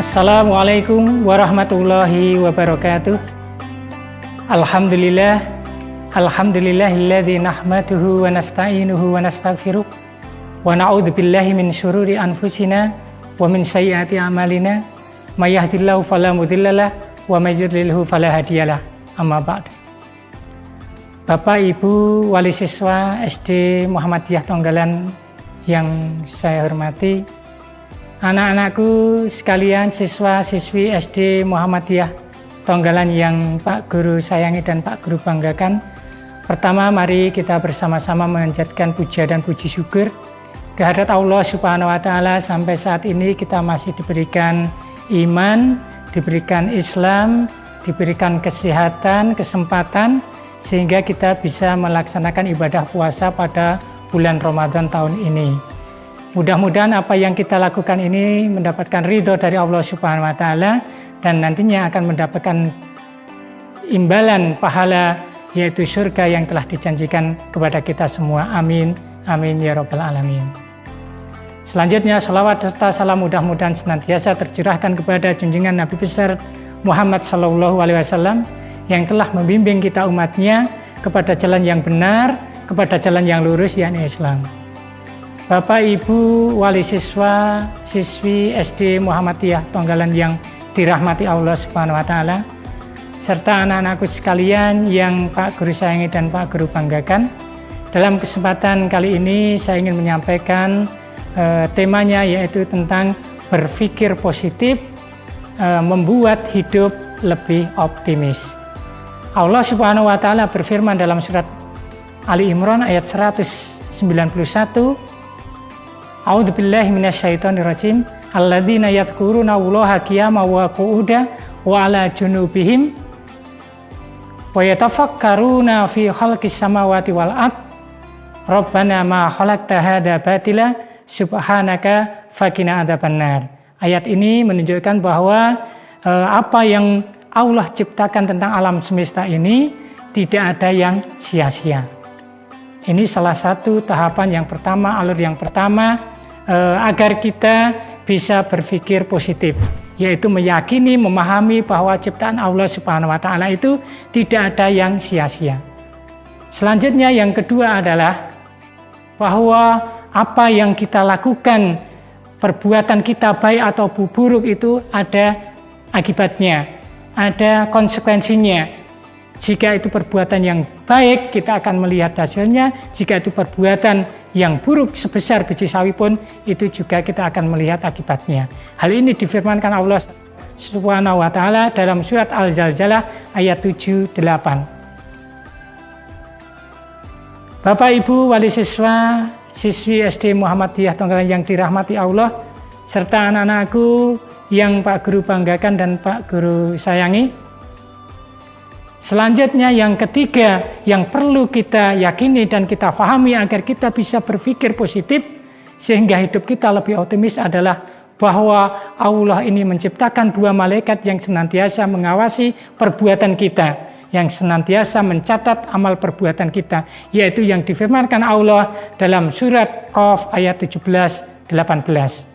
Assalamualaikum warahmatullahi wabarakatuh. Alhamdulillahilladzi nahmaduhu wa nasta'inuhu wa nastaghfiruh wa na'udzu billahi min syururi anfusina wa min sayyiati a'malina may yahdihillahu fala mudhillalah wa may yudlilhu fala hadiyalah. Amma ba'd. Bapak Ibu wali siswa SD Muhammadiyah Tonggalan yang saya hormati, anak-anakku sekalian, siswa-siswi SD Muhammadiyah Tonggalan yang Pak Guru sayangi dan Pak Guru banggakan. Pertama, mari kita bersama-sama menjadikan puja dan puji syukur kehadirat Allah Subhanahu wa Ta'ala. Sampai saat ini kita masih diberikan iman, diberikan Islam, diberikan kesehatan, kesempatan, sehingga kita bisa melaksanakan ibadah puasa pada bulan Ramadan tahun ini. Mudah-mudahan apa yang kita lakukan ini mendapatkan ridho dari Allah Subhanahu wa Ta'ala dan nantinya akan mendapatkan imbalan pahala, yaitu surga yang telah dijanjikan kepada kita semua. Amin, amin ya rabbal alamin. Selanjutnya, sholawat serta salam mudah-mudahan senantiasa tercurahkan kepada junjungan Nabi besar Muhammad SAW yang telah membimbing kita umatnya kepada jalan yang benar, kepada jalan yang lurus, yakni Islam. Bapak Ibu wali siswa siswi SD Muhammadiyah Tonggalan yang dirahmati Allah Subhanahu wa Ta'ala, serta anak-anakku sekalian yang Pak Guru sayangi dan Pak Guru banggakan. Dalam kesempatan kali ini saya ingin menyampaikan temanya, yaitu tentang berpikir positif, membuat hidup lebih optimis. Allah Subhanahu wa Ta'ala berfirman dalam surat Ali Imran ayat 191, A'udzubillahi minasyaitonirrajim. Alladzina yadhkuruna Allaha qiyaman wa qu'udan wa 'ala junubihim wa yatafakkaruna fi khalqis samawati wal ard. Rabbana ma khalaqta hadza batila subhanaka faqina adzabannar. Ayat ini menunjukkan bahwa apa yang Allah ciptakan tentang alam semesta ini tidak ada yang sia-sia. Ini salah satu tahapan yang pertama, alur yang pertama, agar kita bisa berpikir positif, yaitu meyakini, memahami bahwa ciptaan Allah Subhanahu wa Ta'ala itu tidak ada yang sia-sia. Selanjutnya yang kedua adalah bahwa apa yang kita lakukan, perbuatan kita baik atau buruk itu ada akibatnya, ada konsekuensinya. Jika itu perbuatan yang baik, kita akan melihat hasilnya. Jika itu perbuatan yang buruk sebesar biji sawi pun, itu juga kita akan melihat akibatnya. Hal ini difirmankan Allah Subhanahu wa Ta'ala dalam surat Al-Zalzalah ayat 7-8. Bapak Ibu wali siswa siswi SD Muhammadiyah Tonggalan yang dirahmati Allah, serta anak-anakku yang Pak Guru banggakan dan Pak Guru sayangi. Selanjutnya yang ketiga yang perlu kita yakini dan kita pahami agar kita bisa berpikir positif sehingga hidup kita lebih optimis adalah bahwa Allah ini menciptakan dua malaikat yang senantiasa mengawasi perbuatan kita, yang senantiasa mencatat amal perbuatan kita, yaitu yang difirmankan Allah dalam surat Qaf ayat 17-18.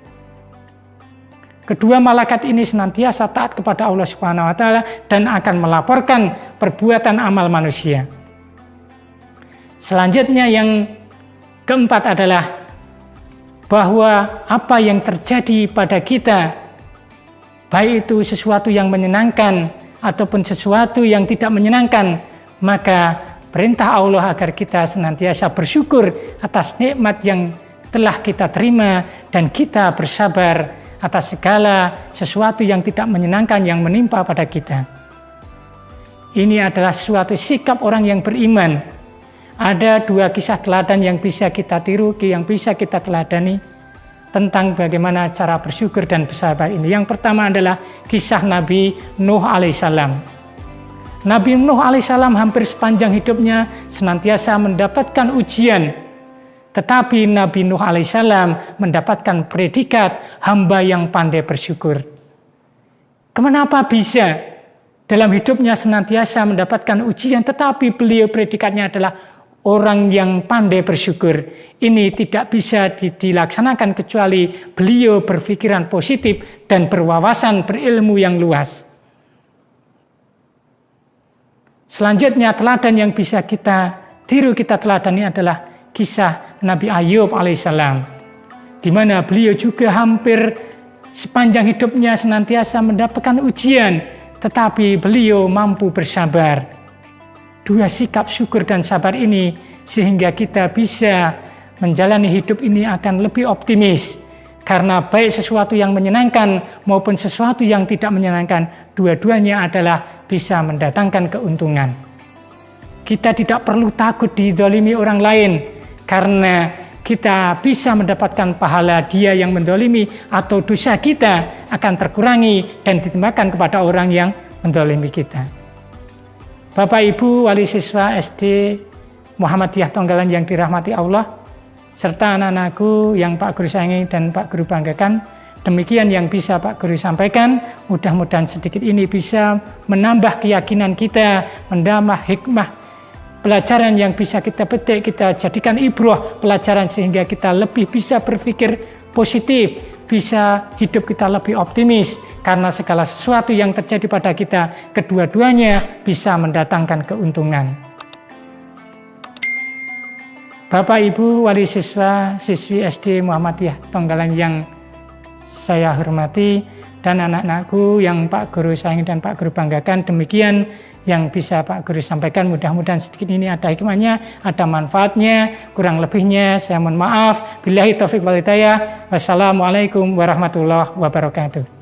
Kedua malaikat ini senantiasa taat kepada Allah Subhanahu wa Ta'ala dan akan melaporkan perbuatan amal manusia. Selanjutnya yang keempat adalah bahwa apa yang terjadi pada kita, baik itu sesuatu yang menyenangkan ataupun sesuatu yang tidak menyenangkan, maka perintah Allah agar kita senantiasa bersyukur atas nikmat yang telah kita terima dan kita bersabar atas segala sesuatu yang tidak menyenangkan yang menimpa pada kita. Ini adalah suatu sikap orang yang beriman. Ada dua kisah teladan yang bisa kita tiru, yang bisa kita teladani tentang bagaimana cara bersyukur dan bersabar ini. Yang pertama adalah kisah Nabi Nuh alaihissalam. Nabi Nuh alaihissalam hampir sepanjang hidupnya senantiasa mendapatkan ujian. Tetapi Nabi Nuh alaihissalam mendapatkan predikat hamba yang pandai bersyukur. Kenapa bisa dalam hidupnya senantiasa mendapatkan ujian, tetapi beliau predikatnya adalah orang yang pandai bersyukur. Ini tidak bisa dilaksanakan kecuali beliau berpikiran positif dan berwawasan berilmu yang luas. Selanjutnya teladan yang bisa kita tiru, kita teladani adalah kisah Nabi Ayub alaihissalam, di mana beliau juga hampir sepanjang hidupnya senantiasa mendapatkan ujian, tetapi beliau mampu bersabar. Dua sikap syukur dan sabar ini sehingga kita bisa menjalani hidup ini akan lebih optimis. Karena baik sesuatu yang menyenangkan maupun sesuatu yang tidak menyenangkan, dua-duanya adalah bisa mendatangkan keuntungan. Kita tidak perlu takut dizalimi orang lain, karena kita bisa mendapatkan pahala dia yang mendolimi, atau dosa kita akan terkurangi dan ditimpakan kepada orang yang mendolimi kita. Bapak Ibu wali siswa SD Muhammadiyah Tonggalan yang dirahmati Allah, serta anak-anakku yang Pak Guru sayangi dan Pak Guru banggakan, demikian yang bisa Pak Guru sampaikan. Mudah-mudahan sedikit ini bisa menambah keyakinan kita, menambah hikmah pelajaran yang bisa kita petik, kita jadikan ibrah pelajaran sehingga kita lebih bisa berpikir positif, bisa hidup kita lebih optimis, karena segala sesuatu yang terjadi pada kita, kedua-duanya bisa mendatangkan keuntungan. Bapak Ibu wali siswa siswi SD Muhammadiyah Tonggalan yang saya hormati, dan anak-anakku yang Pak Guru sayangi dan Pak Guru banggakan, demikian yang bisa Pak Guru sampaikan. Mudah-mudahan sedikit ini ada hikmahnya, ada manfaatnya. Kurang lebihnya saya mohon maaf. Billahi taufiq wal hidayah. Wassalamualaikum warahmatullahi wabarakatuh.